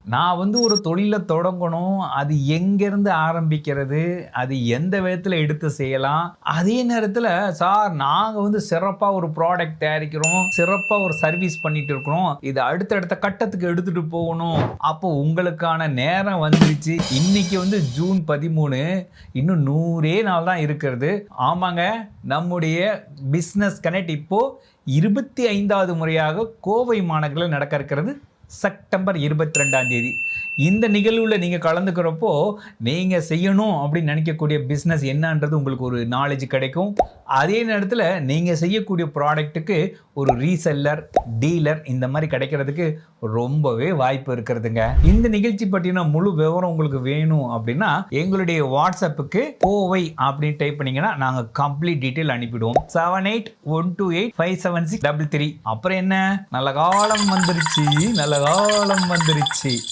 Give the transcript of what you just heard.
நான் வந்து ஒரு தொழில தொடங்கணும். அது எங்கேருந்து ஆரம்பிக்கிறது? அது எந்த விதத்தில எடுத்து செய்யலாம்? அதே நேரத்தில, "சார் நாங்க வந்து சிறப்பா ஒரு ப்ராடக்ட் தயாரிக்கிறோம். சிறப்பா ஒரு சர்வீஸ் பண்ணிட்டு இருக்கிறோம். இத அடுத்த கட்டத்துக்கு எடுத்துட்டு போகணும்." அப்போ உங்களுக்கான நேரம் வந்துருச்சு. இன்னைக்கு வந்து ஜூன் 13. இன்னும் 100 நாள் தான் இருக்கிறது. ஆமாங்க, நம்முடைய பிசினஸ் கனெக்ட் இப்போ 25வது முறையாக கோவை மாநகரில நடக்க இருக்கிறது. செப்டம்பர் 22ஆம் தேதி. இந்த நிகழ்வுல நீங்க கலந்துக்கிறப்போ, நீங்க செய்யணும் அப்படின்னு நினைக்கக்கூடிய பிசினஸ் என்னன்றது உங்களுக்கு ஒரு நாலேட்ஜ் கிடைக்கும். அதே நேரத்தில நீங்க செய்யக்கூடிய ப்ராடக்ட்டுக்கு ஒரு ரீசெல்லர், டீலர் இந்த மாரி கிடைக்கிறதுக்கு ரொம்பவே வாய்ப்பு இருக்கிறதுங்க. இந்த நிகழ்ச்சி பற்றின முழு விவரம் உங்களுக்கு வேணும் அப்படின்னா, எங்களுடைய வாட்ஸ்அப்புக்கு கோவை அப்படின்னு டைப் பண்ணீங்கன்னா, நாங்க கம்ப்ளீட் டீட்டெயில் அனுப்பிடுவோம். 7812857633. அப்புறம் என்ன? நல்ல காலம் வந்துருச்சு, நல்ல காலம் வந்துருச்சு.